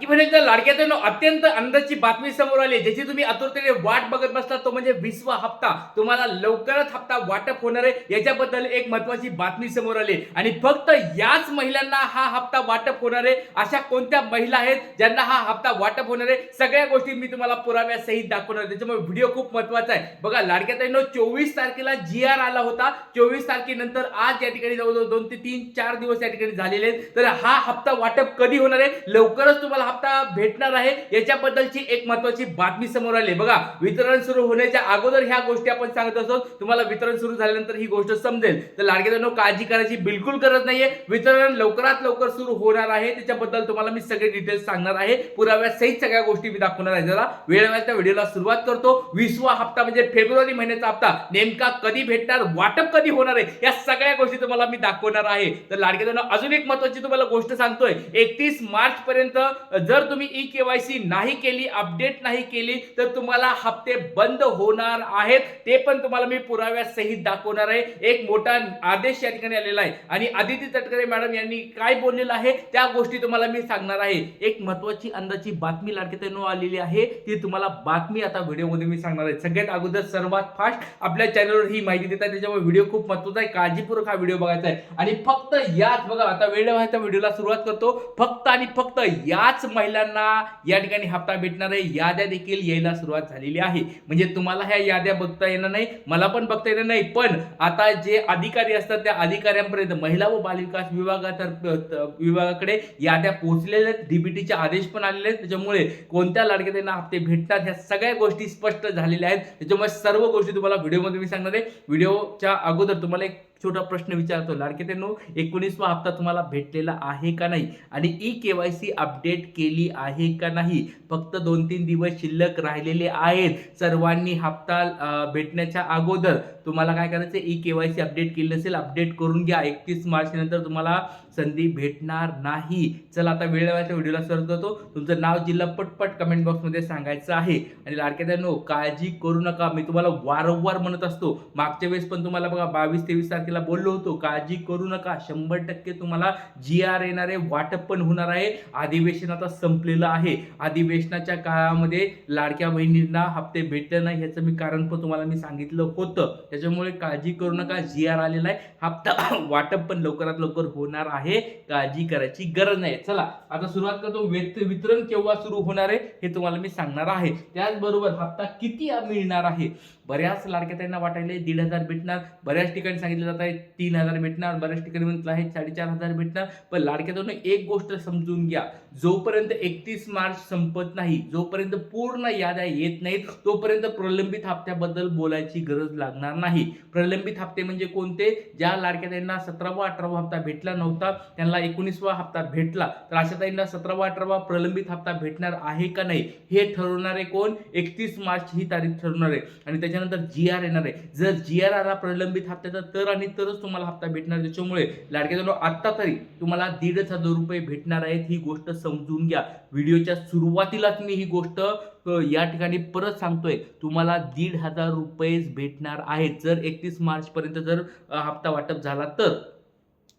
पण एकदा लाडक्यातून अत्यंत आनंदाची बातमी समोर आली ज्याची तुम्ही आतुरतेने वाट बघत बसता तो म्हणजे 20वा हप्ता तुम्हाला लवकरच हप्ता वाटप होणार आहे याच्याबद्दल एक महत्त्वाची बातमी समोर आली आणि फक्त याच महिलांना हा हप्ता वाटप होणार आहे। अशा कोणत्या महिला आहेत ज्यांना हा हप्ता वाटप होणार आहे सगळ्या गोष्टी मी तुम्हाला पुराव्यासहित दाखवणार आहे। त्याच्यामुळे व्हिडिओ खूप महत्त्वाचा आहे। बघा लाडक्याताईंनो 24 तारखेला जी.आर आला होता। 24 तारखेनंतर आज या ठिकाणी जवळजवळ 2 ते 4 दिवस या ठिकाणी झालेले आहेत। तर हा हप्ता वाटप कधी होणार आहे लवकरच तुम्हाला हप्ता भेटणार आहे याच्याबद्दलची एक महत्त्वाची बातमी समोर आली। बघा वितरण सुरू होण्याच्या अगोदर ह्या गोष्टी आपण सांगत असतो तुम्हाला वितरण सुरू झाल्यानंतर ही गोष्ट समजेल। तर लाडक्याताईंनो काळजी करायची बिलकुल गरज नाहीये। वितरण लवकरात लवकर सुरू होणार आहे त्याच्याबद्दल तुम्हाला मी सगळे डिटेल्स सांगणार आहे। पुराव्यासहित सगळ्या गोष्टी मी दाखवणार आहे। जरा वेळ मिळाल्या व्हिडिओला सुरुवात करतो। 20वा हप्ता म्हणजे फेब्रुवारी महिन्याचा हप्ता नेमका कधी भेटणार वाटप कधी होणार आहे या सगळ्या गोष्टी तुम्हाला मी दाखवणार आहे। तर लाडक्याताईंनो अजून एक महत्त्वाची तुम्हाला गोष्ट सांगतोय 31 मार्च पर्यंत जर तुम्ही ई-केवायसी नाही केली अपडेट नाही केली तर तुम्हाला हप्ते बंद होणार आहेत। ते पण तुम्हाला मी पुराव्यासहित दाखवणार आहे। एक मोठा आदेश या ठिकाणी आलेला आहे आणि आदिती तटकरे मॅडम यांनी काय बोललेलं आहे त्या गोष्टी तुम्हाला मी सांगणार आहे। एक महत्त्वाची अंदाची बातमी लाडक्याताईंनो आलेली आहे ती तुम्हाला बातमी आता व्हिडिओमध्ये मी सांगणार आहे। सगळ्यात अगोदर सर्वात फास्ट आपल्या चॅनलवर ही माहिती देतात त्याच्यामुळे व्हिडिओ खूप महत्त्वाचा आहे। काळजीपूर्वक हा व्हिडिओ बघायचा आहे आणि फक्त याच बघा आता वेळ व्हायचा व्हिडिओला सुरुवात करतो। फक्त आणि फक्त याच महिलांना या ठिकाणी हप्ता भेटणार आहे। याद्या देखील यायला सुरुवात झालेली आहे। म्हणजे तुम्हाला ह्या याद्या बघता येणार नाही मला पण बघता येणार नाही पण आता जे अधिकारी असतात त्या अधिकाऱ्यांपर्यंत महिला व बालविकास विभागाकडे याद्या पोहोचलेल्या आहेत। डीबीटीचे आदेश पण आलेले आहेत त्याच्यामुळे कोणत्या लाडक्याताईंना हप्ते भेटतात ह्या सगळ्या गोष्टी स्पष्ट झालेल्या आहेत। त्याच्यामुळे सर्व गोष्टी तुम्हाला व्हिडिओमध्ये मी सांगणार आहे। व्हिडिओच्या अगोदर तुम्हाला एक छोटा प्रश्न विचारतो लाडक्याताईंनो 19वा हप्ता तुम्हाला भेटलेला आहे का नाही आणि ई-केवायसी अपडेट केली आहे का नाही। फक्त 2-3 दिवस शिल्लक राहिलेले आहेत। सर्वांनी हप्ता भेटण्याच्या अगोदर तुम्हाला काय करायचं ई-केवायसी अपडेट केली नसेल अपडेट करून घ्या। 31 मार्च नंतर तुम्हाला संधी भेटणार नाही। चला आता वेळ लावायचा व्हिडिओला सुरुवात करतो। तुमचं नाव जिल्हा पटपट कमेंट बॉक्समध्ये सांगायचं आहे आणि लाडक्याताईंनो काळजी करू नका मी तुम्हाला वारंवार म्हणत असतो। मागच्या वेळेस पण तुम्हाला बघा 22-23 तारखेला बोललो होतो काळजी करू नका 100% तुम्हाला जी.आर येणार आहे वाटप पण होणार आहे। अधिवेशन आता संपलेलं आहे। अधिवेशनाच्या काळामध्ये लाडक्या बहिणींना हप्ते भेटले नाही याचं मी कारण पण तुम्हाला मी सांगितलं होतं। त्याच्यामुळे काळजी करू नका जी.आर आलेला आहे हप्ता वाटप पण लवकरात लवकर होणार आहे। काळजी करायची गरज नाही। चला आता सुरुवात करतो। वितरण केव्हा सुरू होणार आहे हे तुम्हाला मी सांगणार आहे। त्याचबरोबर हप्ता किती मिळणार आहे। बऱ्याच लाडक्याताईंना वाटायले 1,500 भेटणार बऱ्याच ठिकाणी सांगितलं जात आहे 3,000 भेटणार बऱ्याच ठिकाणी म्हटलं आहे 4,500 भेटणार पण लाडक्याताईंनो एक गोष्ट समजून घ्या जोपर्यंत 31 मार्च संपत नाही जोपर्यंत पूर्ण याद्या येत नाहीत तोपर्यंत प्रलंबित हप्त्याबद्दल बोलायची गरज लागणार नाही। प्रलंबित हप्ते म्हणजे कोणते ज्या लाडक्याताईंना 17वा 18वा हप्ता भेटला नव्हता त्यांना 19वा हप्ता भेटला तर अशा ताईंना 17वा 18वा प्रलंबित हप्ता भेटणार आहे का नाही हे ठरवणारे कोण 31 मार्च ही तारीख ठरवणार आहे आणि त्याच्यानंतर जी.आर येणार आहे। जर जी.आर आला प्रलंबित हप्त्याचा तर आणि तरच तुम्हाला हप्ता भेटणार। त्याच्यामुळे लाडक्याताईंनो आता तरी तुम्हाला 1,500 रुपये भेटणार आहेत ही गोष्ट समजून घ्या। व्हिडिओच्या सुरुवातीलाच मी ही गोष्ट या ठिकाणी परत सांगतोय तुम्हाला 1,500 रुपये भेटणार आहेत जर 31 मार्च पर्यंत जर हप्ता वाटप झाला तर।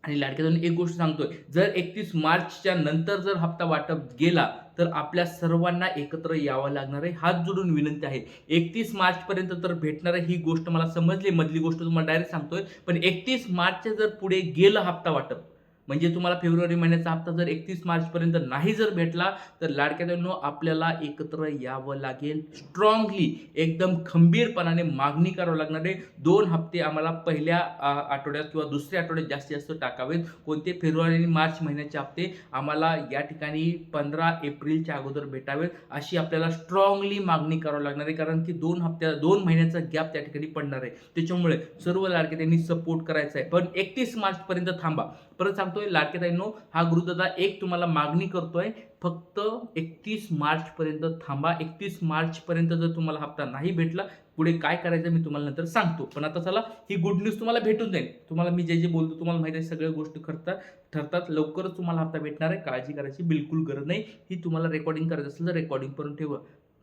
आणि लाडक्याताईंनो एक गोष्ट सांगतोय जर 31 मार्चच्या नंतर जर हप्ता वाटप गेला तर आपल्या सर्वांना एकत्र यावं लागणार आहे। हात जोडून विनंती आहे 31 मार्च पर्यंत तर भेटणार आहे ही गोष्ट मला समजली मधली गोष्ट तुम्हाला डायरेक्ट सांगतोय पण 31 मार्चच्या जर पुढे गेलं हप्ता वाटप म्हणजे तुम्हाला फेब्रुवारी महिन्याचा हप्ता जर 31 मार्च पर्यंत नाही जर भेटला तर लाडक्याताईंनो आपल्याला एकत्र यावं लागेल। स्ट्रॉंगली एकदम खंबीरपणाने मागणी करावं लागणार आहे। 2 हप्ते आम्हाला पहिल्या आठवड्यात किंवा दुसऱ्या आठवड्यात जास्तीत जास्त टाकावेत। कोणते फेब्रुवारी आणि मार्च महिन्याचे हप्ते आम्हाला या ठिकाणी 15 एप्रिलच्या अगोदर भेटावेत अशी आपल्याला स्ट्रॉंगली मागणी करावी लागणार आहे कारण की 2 महिन्याचा गॅप त्या ठिकाणी पडणार आहे। त्याच्यामुळे सर्व लाडक्याताईंनी सपोर्ट करायचा आहे पण 31 मार्च पर्यंत थांबा। परत सांगतोय लाडक्याताईंनो हा गुरुदादा एक तुम्हाला मागणी करतोय फक्त 31 मार्च पर्यंत थांबा। 31 मार्च पर्यंत जर तुम्हाला हप्ता नाही भेटला पुढे काय करायचं मी तुम्हाला नंतर सांगतो पण आता चला ही गुड न्यूज तुम्हाला भेटून जाईल। तुम्हाला मी जे बोलतो तुम्हाला माहिती आहे सगळ्या गोष्टी ठरतात लवकरच तुम्हाला हप्ता भेटणार आहे। काळजी करायची बिलकुल गरज नाही। ही तुम्हाला रेकॉर्डिंग करायचं असेल तर रेकॉर्डिंग करून ठेवा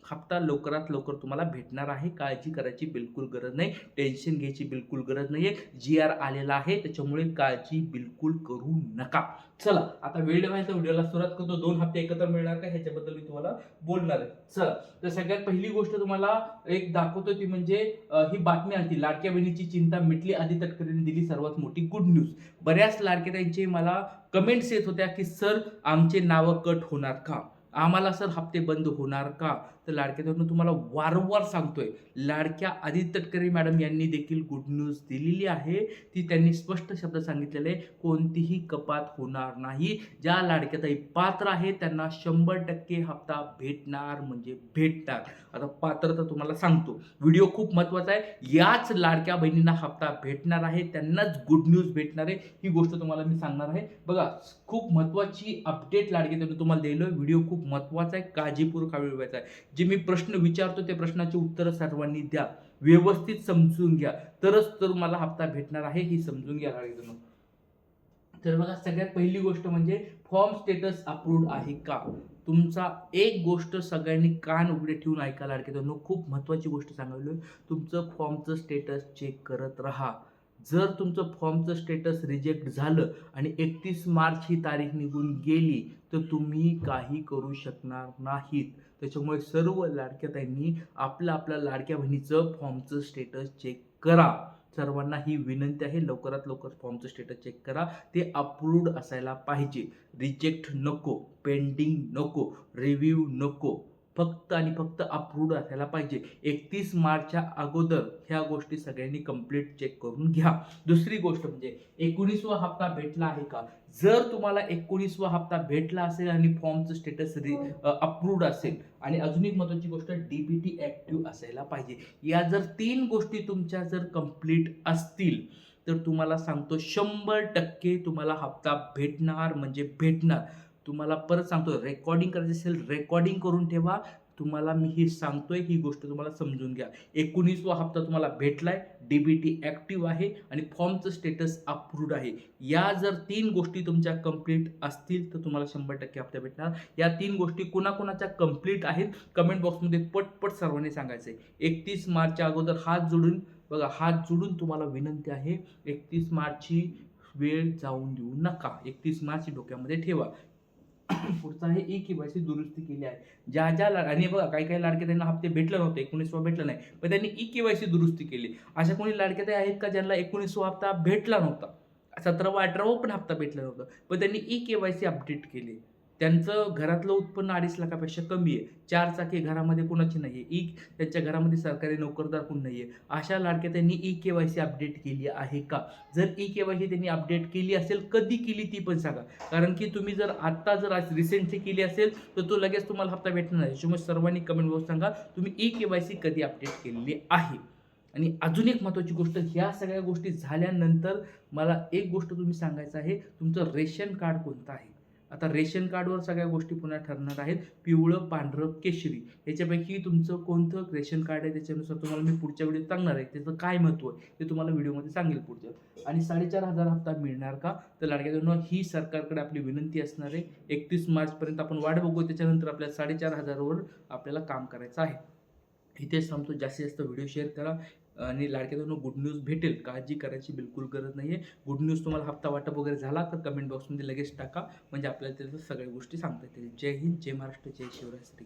हप्ता लवकरात लवकर तुम्हाला भेटणार आहे. काळजी करायची बिलकुल गरज नाही. टेन्शन घ्यायची बिलकुल गरज नाहीये. जी-आर आलेला आहे, त्याच्यामुळे काळजी बिलकुल करू नका. चला, आता वेळ नाही व्हिडिओला सुरुवात करतो. 2 हप्ते एकत्र मिळणार का ह्याच्याबद्दल मी तुम्हाला बोलणार आहे. चला, तर सगळ्यात पहिली गोष्ट तुम्हाला एक दाखवतो ती म्हणजे ही बातमी आली. लाडक्या बहिणीची चिंता मिटली. आदी तटकरेंनी दिली सर्वात मोठी गुड न्यूज. बऱ्याच लाडक्या मला कमेंट्स येत होत्या की सर आमचे नावं कट होणार का? आम्हाला सर हप्ते बंद होणार का? तर लाडक्या बहिणींनो तुम्हाला वारंवार सांगतोय, लाडक्या आदित्य तटकरे मॅडम यांनी देखील गुड न्यूज दिलेली आहे. ती त्यांनी स्पष्ट शब्द सांगितलेले आहे, कोणतीही कपात होणार नाही. ज्या लाडक्याताई पात्र आहेत त्यांना 100% हप्ता भेटणार म्हणजे भेटणार. आता पात्र तर तुम्हाला सांगतो, व्हिडिओ खूप महत्त्वाचा आहे. याच लाडक्या बहिणींना हप्ता भेटणार आहे, त्यांनाच गुड न्यूज भेटणार आहे. ही गोष्ट तुम्हाला मी सांगणार आहे. बघा, खूप महत्त्वाची अपडेट लाडक्या तुम्हाला दिलोय. व्हिडिओ खूप महत्त्वाचा आहे, काळजीपूर्वक हा व्हिडिओ बघायचा आहे. जे मी प्रश्न विचारतो ते प्रश्नाची उत्तरं सर्वांनी द्या, व्यवस्थित समजून घ्या, तरच तर मला हप्ता भेटणार आहे हे समजून घ्या लाडक्या. तर बघा, सगळ्यात पहिली गोष्ट म्हणजे फॉर्म स्टेटस अप्रूव्ड आहे का? तुमचा एक गोष्ट सगळ्यांनी कान उघडे ठेवून ऐका लाडक्या, खूप महत्त्वाची गोष्ट सांगितली. तुमचं फॉर्मचं स्टेटस चेक करत राहा. जर तुमचं फॉर्मचं स्टेटस रिजेक्ट झालं आणि 31 मार्च ही तारीख निघून गेली तर तुम्ही काही करू शकणार नाहीत. त्याच्यामुळे सर्व लाडक्याताईंनी आपल्या लाडक्या बहिणीचं फॉर्मचं स्टेटस चेक करा. सर्वांना ही विनंती आहे, लवकरात लवकर फॉर्मचं स्टेटस चेक करा. ते अप्रूव्ड असायला पाहिजे. रिजेक्ट नको, पेंडिंग नको, रिव्ह्यू नको, फक्त आणि फक्त अप्रूव्ड असायला पाहिजे. 31 मार्चच्या अगोदर ह्या गोष्टी सगळ्यांनी कंप्लीट चेक करून घ्या. दुसरी गोष्ट म्हणजे 19वा हप्ता भेटला आहे का? जर तुम्हाला 19वा हप्ता भेटला असेल आणि फॉर्मचं स्टेटस अप्रूव्ड असेल आणि अजून एक महत्त्वाची गोष्ट, डीबीटी ऍक्टिव्ह असायला पाहिजे. या जर 3 गोष्टी तुमच्या जर कंप्लीट असतील तर तुम्हाला सांगतो 100% तुम्हाला हप्ता भेटणार म्हणजे भेटणार. तुम्हाला परत सांगतो, रेकॉर्डिंग करायचं असेल रेकॉर्डिंग करून ठेवा. तुम्हाला मी ही सांगतोय, ही गोष्ट तुम्हाला समजून घ्या. 19वा हप्ता तुम्हाला भेटलाय, डीबीटी ऍक्टिव्ह आहे आणि फॉर्मचं स्टेटस अप्रूव्ड आहे. या जर 3 गोष्टी तुमच्या कंप्लीट असतील तर तुम्हाला 100% हप्ता भेटणार. या 3 गोष्टी कुणाकुणाच्या कंप्लीट आहेत कमेंट बॉक्समध्ये पटपट सर्वांनी सांगायचंय. 31 मार्चच्या अगोदर हात जोडून बघा, हात जोडून तुम्हाला विनंती आहे, 31 मार्चची वेळ जाऊन देऊ नका. 31 मार्च डोक्यामध्ये ठेवा. पुढचा आहे ई-केवायसी दुरुस्ती केली आहे. ज्या आणि बघा, काही लाडके त्यांना हप्ते भेटले नव्हते, 19वा भेटला नाही, पण त्यांनी ई-केवायसी दुरुस्ती केली. अशा कोणी लाडके आहेत का ज्यांना 19वा हप्ता भेटला नव्हता, 17वा 18वा पण हप्ता भेटला नव्हता, पण त्यांनी ई-केवायसी अपडेट केली. त्यांचं घरातलं उत्पन्न 2.5 लाखापेक्षा कमी आहे. 4 चाकी घरामध्ये कोणाची नाहीये. त्यांच्या घरामध्ये सरकारी नोकरदार कोण नाहीये. अशा लाडक्या त्यांनी ई-केवायसी अपडेट केली आहे का? जर ई-केवायसी त्यांनी अपडेट केली असेल, कधी केली ती पण सांगा. कारण की तुम्ही जर आत्ता जर रिसेंटली केली असेल तर तो लगेच तुम्हाला हप्ता भेटणार नाही. त्याच्यामुळे सर्वांनी कमेंट बॉक्स सांगा तुम्ही ई-केवायसी कधी अपडेट केलेली आहे. आणि अजून एक महत्त्वाची गोष्ट, ह्या सगळ्या गोष्टी झाल्यानंतर मला एक गोष्ट तुम्ही सांगायचं आहे, तुमचं रेशन कार्ड कोणतं आहे? आता रेशन कार्डवर सगळ्या गोष्टी पुन्हा ठरणार आहेत. पिवळं, पांढरं, केशरी याच्यापैकी तुमचं कोणतं रेशन कार्ड आहे त्याच्यानुसार तुम्हाला मी पुढच्या व्हिडिओत सांगणार आहे. त्याचं काय महत्त्व आहे ते तुम्हाला व्हिडिओमध्ये सांगेल पुढच्या. आणि 4,500 हप्ता मिळणार का? तर लाडक्या बहिणींनो, ही सरकारकडे आपली विनंती असणार आहे. 31 मार्चपर्यंत आपण वाट बघू, त्याच्यानंतर आपल्याला 4,500वर आपल्याला काम करायचं आहे. इथेच थांबतो. जास्तीत जास्त व्हिडिओ शेअर करा आणि लाडक्या बहिणींनो, गुड न्यूज भेटेल, काळजी करायची बिलकुल गरज नाही आहे. गुड न्यूज तुम्हाला हप्ता वाटप वगैरे झाला तर कमेंट बॉक्समध्ये लगेच टाका, म्हणजे आपल्याला त्याच्या सगळ्या गोष्टी सांगता येतील. जय हिंद, जय महाराष्ट्र, जय शिवराय श्री.